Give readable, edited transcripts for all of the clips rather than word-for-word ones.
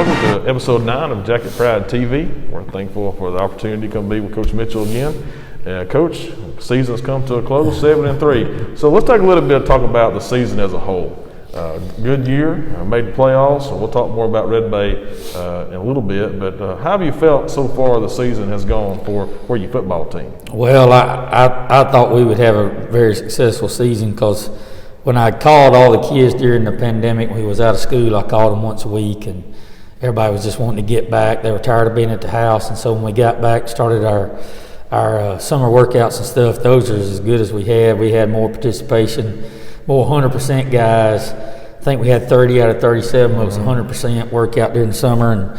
Welcome to episode 9 of Jacket Pride TV. We're thankful for the opportunity to come be with Coach Mitchell again. Coach, season's come to a close, 7-3. So let's talk about the season as a whole. Good year, made the playoffs, and we'll talk more about Red Bay in a little bit. But how have you felt so far the season has gone for your football team? Well, I thought we would have a very successful season because when I called all the kids during the pandemic, when we was out of school, I called them once a week, and everybody was just wanting to get back. They were tired of being at the house, and so when we got back, started our summer workouts and stuff, those are as good as we had. We had more participation, more 100% guys. I think we had 30 out of 37 was 100% workout during the summer. And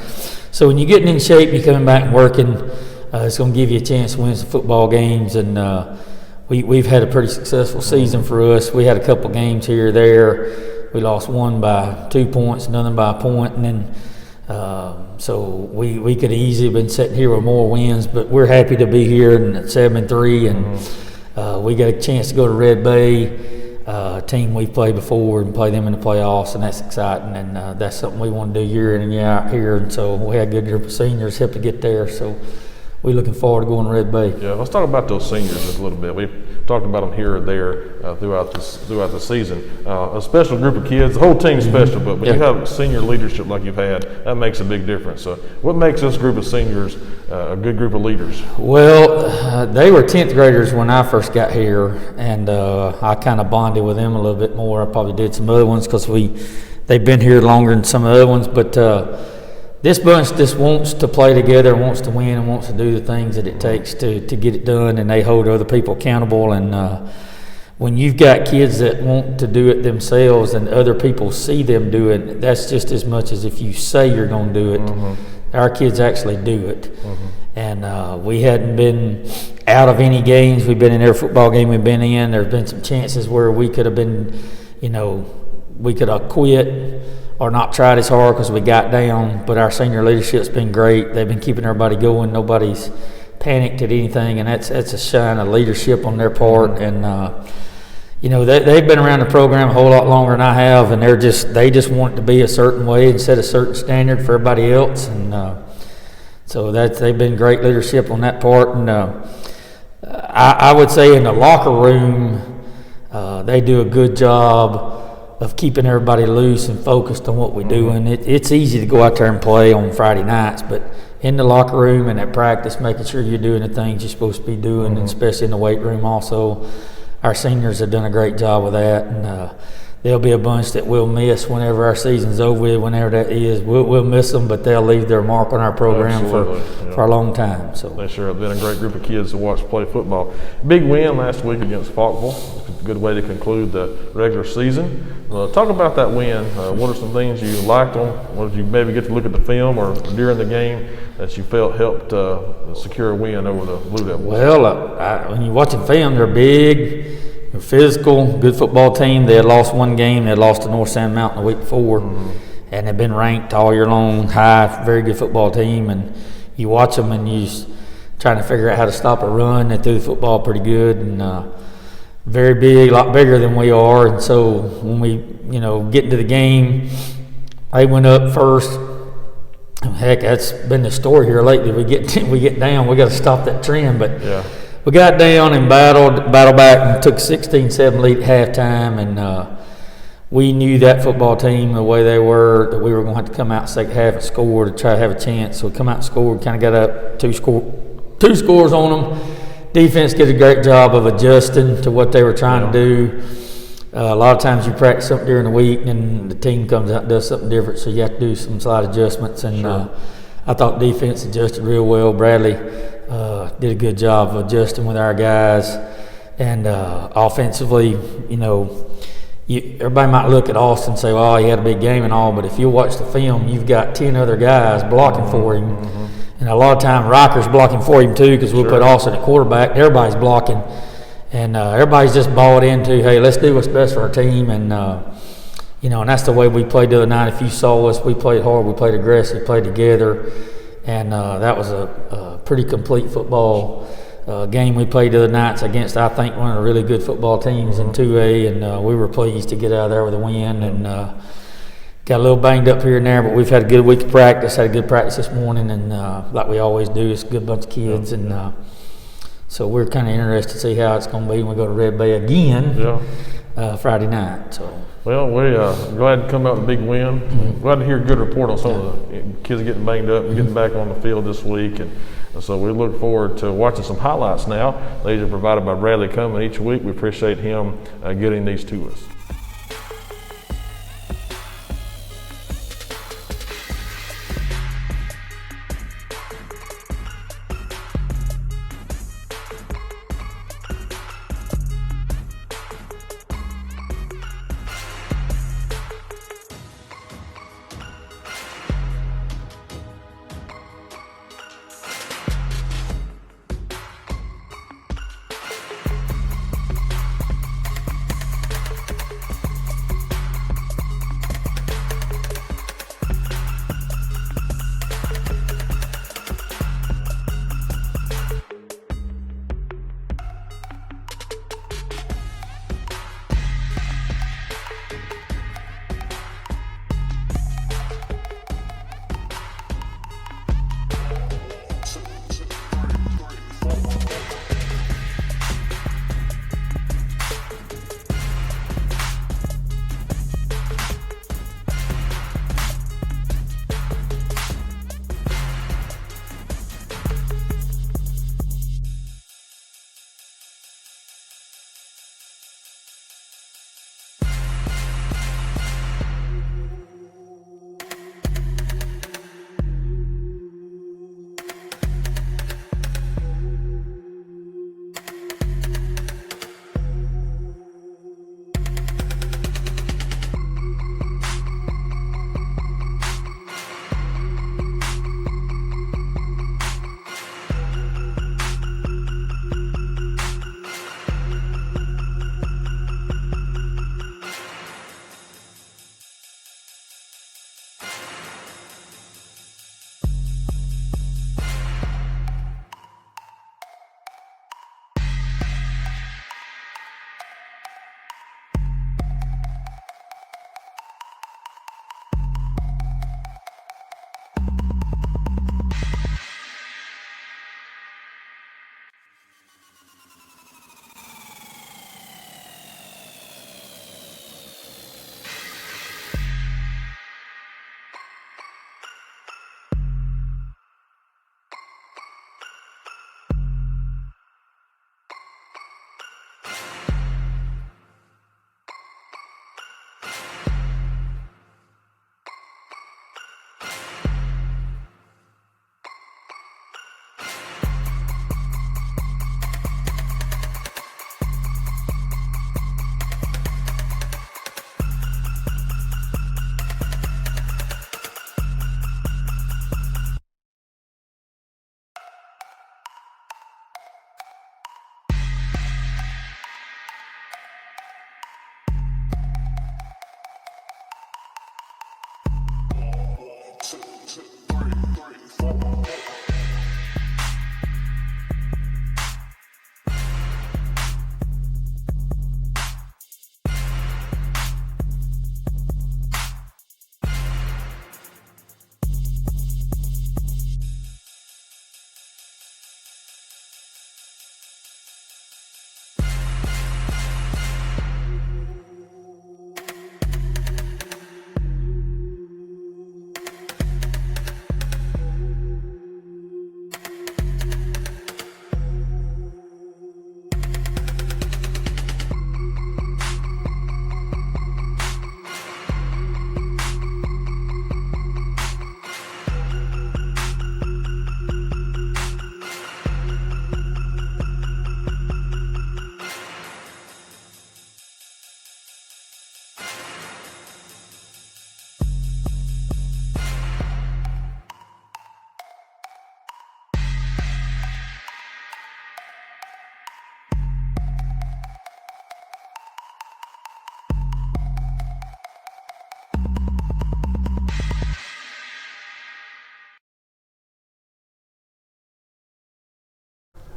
so when you're getting in shape, you're coming back and working, it's going to give you a chance to win some football games. And we've had a pretty successful season for us. We had a couple games here or there. We lost one by 2 points, another by a point, and then so we could have easily been sitting here with more wins, but we're happy to be here and at 7-3, and we got a chance to go to Red Bay, a team we've played before, and play them in the playoffs, and that's exciting, and that's something we want to do year in and year out here. And so we had a good group of seniors help to get there, so we're looking forward to going to Red Bay. Yeah, let's talk about those seniors just a little bit. We've talked about them here or there throughout the season. A special group of kids. The whole team's special, but when you have senior leadership like you've had, that makes a big difference. So what makes this group of seniors a good group of leaders? Well, they were 10th graders when I first got here, and I kind of bonded with them a little bit more. I probably did some other ones because they've been here longer than some of the other ones, but this bunch just wants to play together, wants to win, and wants to do the things that it takes to get it done, and they hold other people accountable. And when you've got kids that want to do it themselves and other people see them do it, that's just as much as if you say you're going to do it. Our kids actually do it. And we hadn't been out of any games. We've been in every football game we've been in. There have been some chances where we could have been, we could have quit or not tried as hard because we got down, but our senior leadership's been great. They've been keeping everybody going. Nobody's panicked at anything, and that's a sign of leadership on their part. And they've been around the program a whole lot longer than I have, and they just want it to be a certain way and set a certain standard for everybody else. And so they've been great leadership on that part. And I would say in the locker room, they do a good job of keeping everybody loose and focused on what we do. And it's easy to go out there and play on Friday nights, but in the locker room and at practice, making sure you're doing the things you're supposed to be doing, and especially in the weight room also. Our seniors have done a great job with that, and there'll be a bunch that we'll miss whenever our season's over with, whenever that is. We'll miss them, but they'll leave their mark on our program for a long time. So they sure have been a great group of kids to watch play football. Big win last week against Falkville. A good way to conclude the regular season. Talk about that win. What are some things you liked on? What did you maybe get to look at the film or during the game that you felt helped secure a win over the Blue Devils? Well, when you're watching film, they're big, they're physical, good football team. They had lost one game. They had lost to North Sand Mountain the week before, and they've been ranked all year long high. Very good football team, and you watch them and you're trying to figure out how to stop a run. They threw the football pretty good, and very big, a lot bigger than we are. And so when we, get into the game, they went up first. Heck, that's been the story here lately. We get down, we got to stop that trend. But we got down and battled back, and took 16-7 lead at halftime. And we knew that football team, the way they were, that we were going to have to come out second half and score to try to have a chance. So we come out and scored, kind of got up two scores on them. Defense did a great job of adjusting to what they were trying to do. A lot of times you practice something during the week and the team comes out and does something different, so you have to do some slight adjustments. And I thought defense adjusted real well. Bradley did a good job of adjusting with our guys. And offensively, everybody might look at Austin and say, well, he had a big game and all, but if you watch the film, you've got 10 other guys blocking for him. And a lot of time, Rocker's blocking for him too, because we'll put Austin at quarterback. Everybody's blocking, and everybody's just bought into, hey, let's do what's best for our team. And and that's the way we played the other night. If you saw us, we played hard, we played aggressive, played together, and that was a pretty complete football game we played the other nights against, I think, one of the really good football teams in 2A, and we were pleased to get out of there with a win. And got a little banged up here and there, but we've had a good week of practice. Had a good practice this morning, and like we always do, it's a good bunch of kids, and so we're kind of interested to see how it's going to be when we go to Red Bay again Friday night. So. Well, we're glad to come out with a big win. Glad to hear a good report on some of the kids getting banged up and getting back on the field this week. And so we look forward to watching some highlights now. These are provided by Bradley Comeens each week. We appreciate him getting these to us.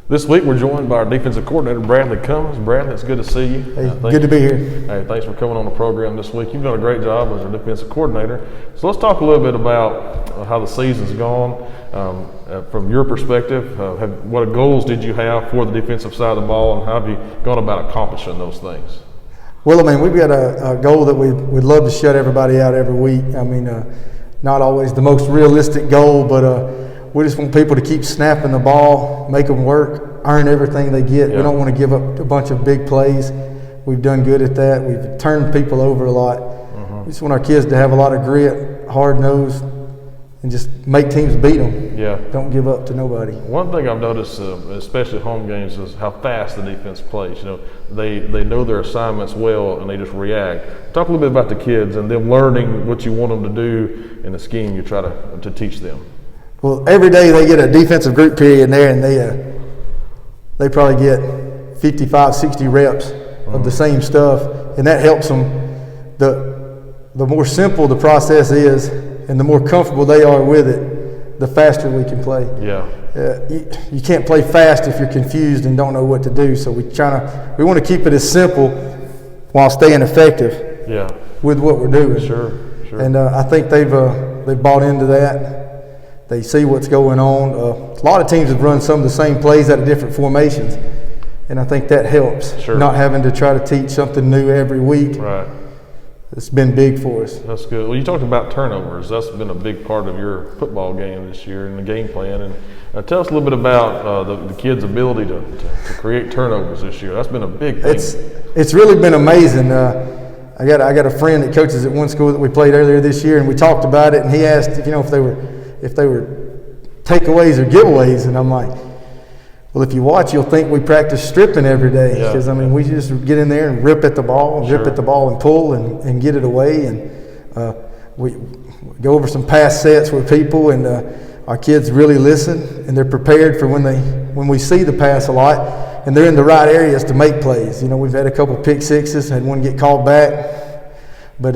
This week we're joined by our defensive coordinator, Bradley Comeens. Bradley, it's good to see you. Hey, good to be here. Hey, thanks for coming on the program this week. You've done a great job as our defensive coordinator. So let's talk a little bit about how the season's gone. From your perspective, what goals did you have for the defensive side of the ball, and how have you gone about accomplishing those things? Well, I mean, we've got a goal that we'd love to shut everybody out every week. I mean, not always the most realistic goal, but we just want people to keep snapping the ball, make them work, earn everything they get. Yeah. We don't want to give up a bunch of big plays. We've done good at that. We've turned people over a lot. We just want our kids to have a lot of grit, hard nose, and just make teams beat them. Yeah. Don't give up to nobody. One thing I've noticed, especially home games, is how fast the defense plays. You know, they know their assignments well, and they just react. Talk a little bit about the kids and them learning what you want them to do in the scheme you try to teach them. Well, every day they get a defensive group period there, and they probably get 55, 60 reps of the same stuff, and that helps them. The more simple the process is, and the more comfortable they are with it, the faster we can play. Yeah. You can't play fast if you're confused and don't know what to do. So we want to keep it as simple while staying effective. Yeah. With what we're doing. Sure. And I think they've bought into that. They see what's going on. A lot of teams have run some of the same plays out of different formations, and I think that helps. Sure. Not having to try to teach something new every week. Right. It's been big for us. That's good. Well, you talked about turnovers. That's been a big part of your football game this year and the game plan. And tell us a little bit about the kids' ability to create turnovers this year. That's been a big thing. It's really been amazing. I got a friend that coaches at one school that we played earlier this year, and we talked about it. And he asked if they were takeaways or giveaways, and I'm like, well, if you watch, you'll think we practice stripping every day, because we just get in there and rip at the ball, and pull and get it away, and we go over some pass sets with people, and our kids really listen, and they're prepared for when we see the pass a lot, and they're in the right areas to make plays. You know, we've had a couple pick sixes, had one get called back, but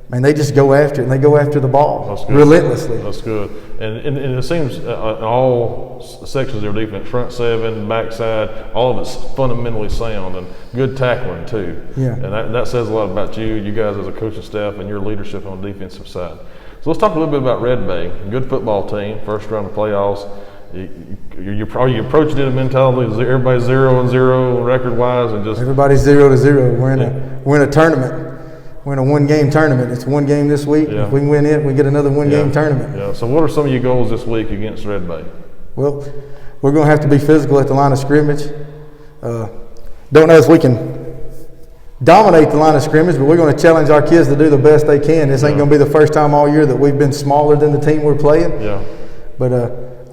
man, they just go after it, and they go after the ball relentlessly. That's good. And it seems in all sections of your defense, front seven, backside, all of it's fundamentally sound and good tackling too. Yeah. And that says a lot about you guys as a coaching staff, and your leadership on the defensive side. So let's talk a little bit about Red Bay. Good football team, first round of playoffs. You approaching it a mentality? Is everybody 0-0 record-wise, and just everybody's 0-0? We're in a tournament. We're in a one-game tournament. It's one game this week. Yeah. If we can win it, we get another one-game tournament. Yeah. So what are some of your goals this week against Red Bay? Well, we're going to have to be physical at the line of scrimmage. Don't know if we can dominate the line of scrimmage, but we're going to challenge our kids to do the best they can. This ain't going to be the first time all year that we've been smaller than the team we're playing. Yeah. But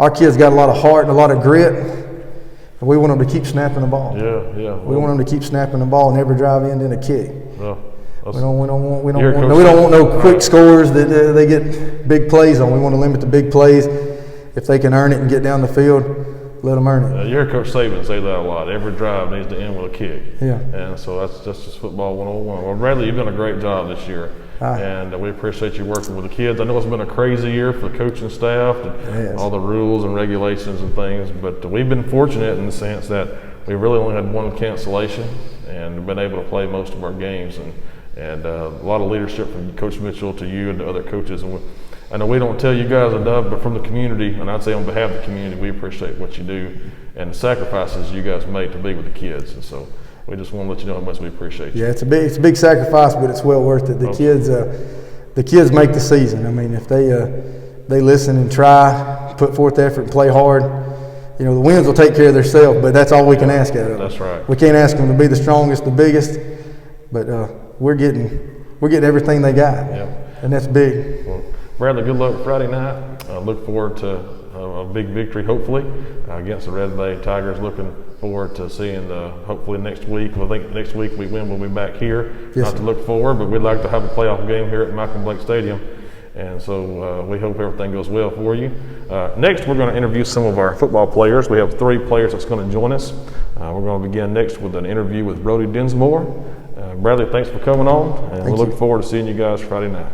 our kids got a lot of heart and a lot of grit, and we want them to keep snapping the ball. Yeah. We want them to keep snapping the ball and never drive in a kick. Well, we don't want no quick scores that they get big plays on. We want to limit the big plays. If they can earn it and get down the field, let them earn it. You hear Coach Saban say that a lot. Every drive needs to end with a kick. Yeah. And so that's just football 101. Well, Bradley, you've done a great job this year. And we appreciate you working with the kids. I know it's been a crazy year for the coaching staff and all the rules and regulations and things, but we've been fortunate in the sense that we really only had one cancellation and been able to play most of our games. And a lot of leadership from Coach Mitchell to you and to other coaches. And I know we don't tell you guys enough, but from the community, and I'd say on behalf of the community, we appreciate what you do and the sacrifices you guys make to be with the kids. And so we just want to let you know how much we appreciate you. Yeah, it's a big sacrifice, but it's well worth it. The kids make the season. I mean, if they listen and try, put forth effort, and play hard, you know, the wins will take care of themselves. But that's all we can ask out of them. That's right. We can't ask them to be the strongest, the biggest, but we're getting everything they got, and that's big. Well, Bradley, good luck Friday night. Look forward to a big victory, hopefully, against the Red Bay Tigers. Looking forward to seeing hopefully next week. I think next week we win, we'll be back here. Not to look forward, but we'd like to have a playoff game here at Malcolm Blake Stadium. And so we hope everything goes well for you. Next, we're going to interview some of our football players. We have 3 players that's going to join us. We're going to begin next with an interview with Brody Densmore. Bradley, thanks for coming on, and we're looking forward to seeing you guys Friday night.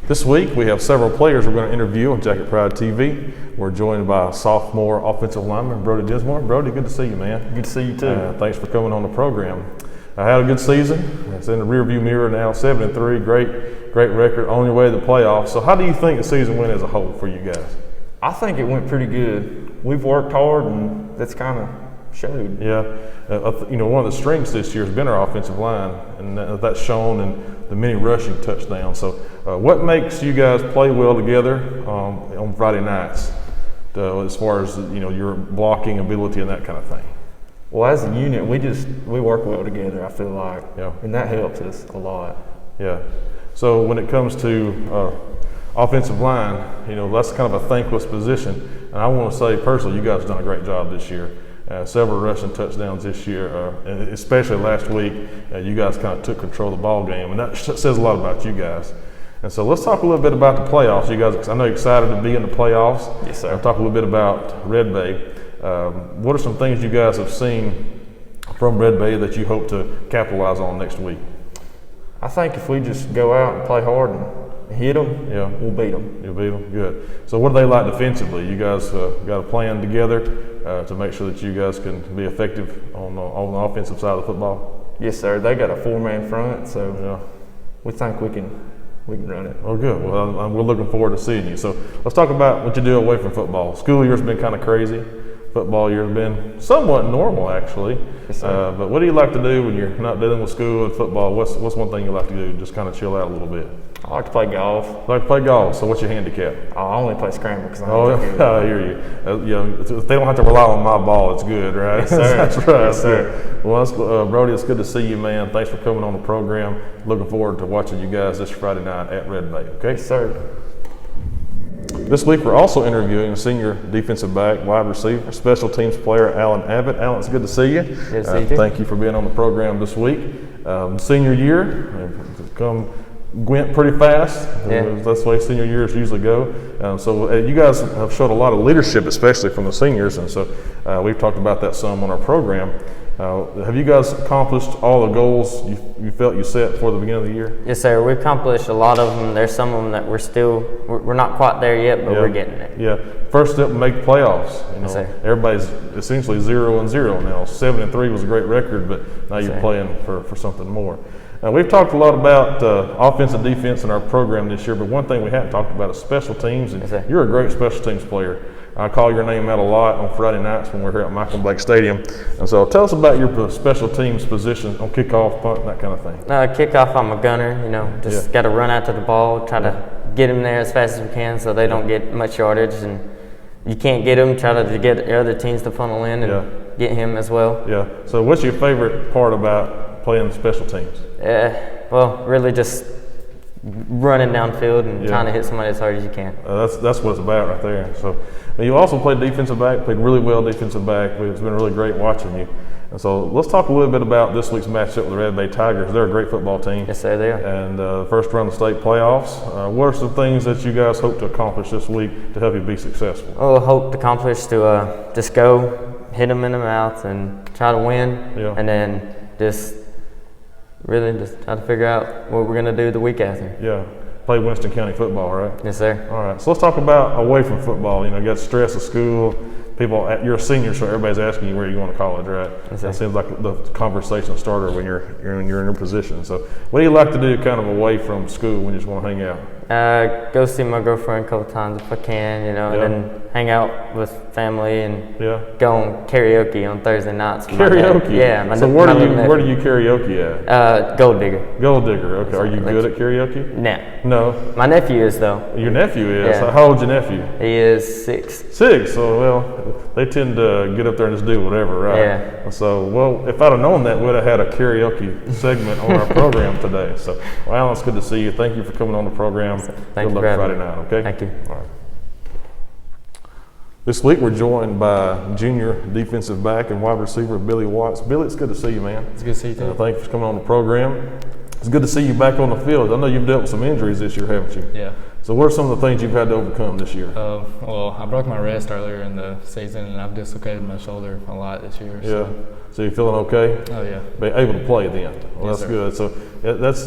This week we have several players we're going to interview on Jacket Pride TV. We're joined by sophomore offensive lineman Brody Densmore. Brody, good to see you, man. Good to see you too. Thanks for coming on the program. I had a good season. It's in the rearview mirror now, 7-3, great record, on your way to the playoffs. So how do you think the season went as a whole for you guys? I think it went pretty good. We've worked hard, and that's kind of showed. Yeah, one of the strengths this year has been our offensive line, and that's shown in the many rushing touchdowns. So what makes you guys play well together on Friday nights as far as your blocking ability and that kind of thing? Well, as a unit, we work well together, I feel like. Yeah. And that helps us a lot. Yeah. So when it comes to offensive line, that's kind of a thankless position. And I want to say personally, you guys have done a great job this year. Several rushing touchdowns this year, and especially last week, you guys kind of took control of the ball game, and that says a lot about you guys. And so let's talk a little bit about the playoffs. You guys, I know you're excited to be in the playoffs. Yes, sir. I'll talk a little bit about Red Bay. What are some things you guys have seen from Red Bay that you hope to capitalize on next week? I think if we just go out and play hard and hit them, we'll beat them. You'll beat them? Good. So what are they like defensively? You guys got a plan together to make sure that you guys can be effective on the offensive side of the football? Yes, sir. They got a 4-man front, so we think we can run it. Oh, good. Well, we're looking forward to seeing you. So let's talk about what you do away from football. School year's been kind of crazy. Football year's been somewhat normal, actually. Yes, sir. But what do you like to do when you're not dealing with school and football? What's one thing you like to do? Just kind of chill out a little bit. I like to play golf. I like to play golf. So what's your handicap? I only play scramble because I hear you. If they don't have to rely on my ball, it's good, right? Yes, sir. That's right. Yes, sir. Well, Brody, it's good to see you, man. Thanks for coming on the program. Looking forward to watching you guys this Friday night at Red Bay. Okay, Yes, sir. This week we're also interviewing senior defensive back, wide receiver, special teams player Allen Abbott. Allen, it's good to see you. Good to see you too. Thank you for being on the program this week. Senior year, went pretty fast. Yeah. That's the way senior years usually go. So you guys have showed a lot of leadership, especially from the seniors, and so we've talked about that some on our program. Have you guys accomplished all the goals you felt you set for the beginning of the year? Yes, sir. We've accomplished a lot of them. There's some of them that we're not quite there yet, but we're getting there. Yeah. First step, make the playoffs. Yes, sir. Everybody's essentially 0-0 now. 7-3 was a great record, but now you're playing for something more. We've talked a lot about offense and defense in our program this year, but one thing we haven't talked about is special teams, and you're a great special teams player. I call your name out a lot on Friday nights when we're here at Michael Blake Stadium. And so tell us about your special teams position on kickoff, punt, that kind of thing. Kickoff, I'm a gunner. Just got to run out to the ball, try to get them there as fast as we can so they don't get much yardage. And you can't get them, try to get the other teams to funnel in and get him as well. Yeah. So what's your favorite part about playing special teams? Well, really just running downfield and trying to hit somebody as hard as you can. That's what it's about right there. So you also played defensive back, played really well defensive back. It's been really great watching you. And so let's talk a little bit about this week's matchup with the Red Bay Tigers. They're a great football team. Yes, sir, they are. And first round of state playoffs. What are some things that you guys hope to accomplish this week to help you be successful? Well, I hope to accomplish to just go hit them in the mouth and try to win, and then just really just try to figure out what we're going to do the week after. Yeah. Play Winston County football, right? Yes, sir. All right. So let's talk about away from football. You got stress of school. You're a senior, so everybody's asking you where you're going to college, right? Yes, that seems like the conversation starter when you're in your position. So what do you like to do kind of away from school when you just want to hang out? Go see my girlfriend a couple times if I can, and then hang out with family and go on karaoke on Thursday nights. Karaoke? Yeah. So where do you karaoke at? Gold Digger. Gold Digger, okay. Are you good at karaoke? No. My nephew is, though. Your nephew is? Yeah. How old's your nephew? He is 6. 6? So, well, they tend to get up there and just do whatever, right? Yeah. So, well, if I'd have known that, we'd have had a karaoke segment on our program today. So, well, Alan, it's good to see you. Thank you for coming on the program. Thank Good luck Friday night, okay? Thank you. All right. This week we're joined by junior defensive back and wide receiver Billy Watts. Billy, it's good to see you, man. It's good to see you too. Thank you for coming on the program. It's good to see you back on the field. I know you've dealt with some injuries this year, haven't you? Yeah. So what are some of the things you've had to overcome this year? Well, I broke my wrist earlier in the season, and I've dislocated my shoulder a lot this year. Yeah. So you're feeling okay? Oh, yeah. Be able to play then. Well, Yes, that's sir. good. So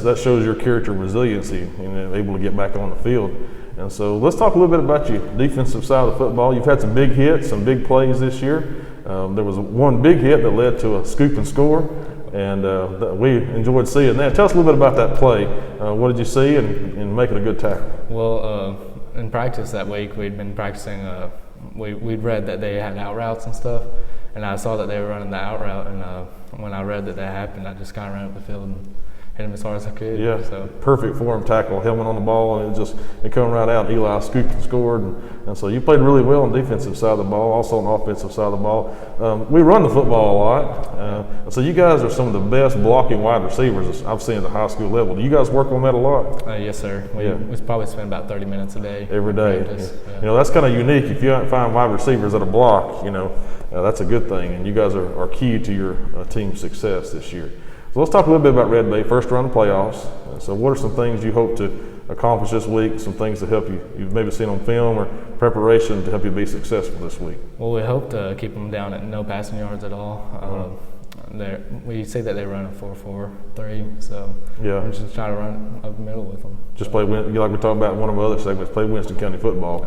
that shows your character and resiliency and able to get back on the field. And so let's talk a little bit about your defensive side of the football. You've had some big hits, some big plays this year. There was one big hit that led to a scoop and score, and we enjoyed seeing that. Tell us a little bit about that play. What did you see in making a good tackle? Well, in practice that week, we'd been practicing. We'd read that they had out routes and stuff, and I saw that they were running the out route. And when I read that happened, I just kind of ran up the field and hit him as hard as I could. Yeah, So perfect for him, tackle, helmet on the ball, and it come right out. Eli scooped and scored, and so you played really well on the defensive side of the ball, also on the offensive side of the ball. We run the football a lot, so you guys are some of the best blocking wide receivers I've seen at the high school level. Do you guys work on that a lot? yes, sir. We probably spend about 30 minutes a day. Every day. Practice. Yeah. You know, that's kind of unique. If you find wide receivers that are block, that's a good thing, and you guys are key to your team's success this year. So let's talk a little bit about Red Bay, first round of playoffs. So what are some things you hope to accomplish this week, some things to help you've maybe seen on film or preparation to help you be successful this week? Well, we hope to keep them down at no passing yards at all. We see that they run a 4-4-3, so Yeah. we're just trying to run up the middle with them. Just play, like we talked about in one of our other segments, play Winston County football,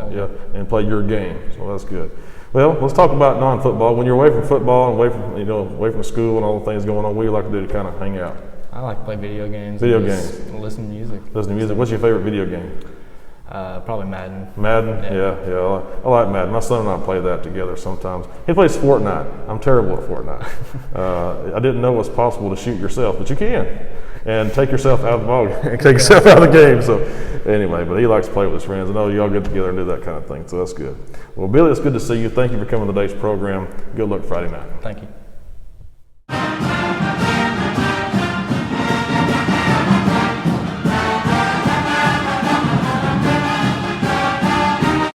and play your game. So that's good. Well, let's talk about non-football. When you're away from football and away from school and all the things going on, what do you like to do to kind of hang out? I like to play video games. Video and just games. Listen to music. Listen to music. What's your favorite video game? Probably Madden. Madden? Yeah. Yeah. I like Madden. My son and I play that together sometimes. He plays Fortnite. I'm terrible at Fortnite. I didn't know it was possible to shoot yourself, but you can. And take yourself out of the ball game. Take yourself out of the game. So anyway, but he likes to play with his friends. I know you all get together and do that kind of thing, so that's good. Well, Billy, it's good to see you. Thank you for coming to today's program. Good luck Friday night. Thank you.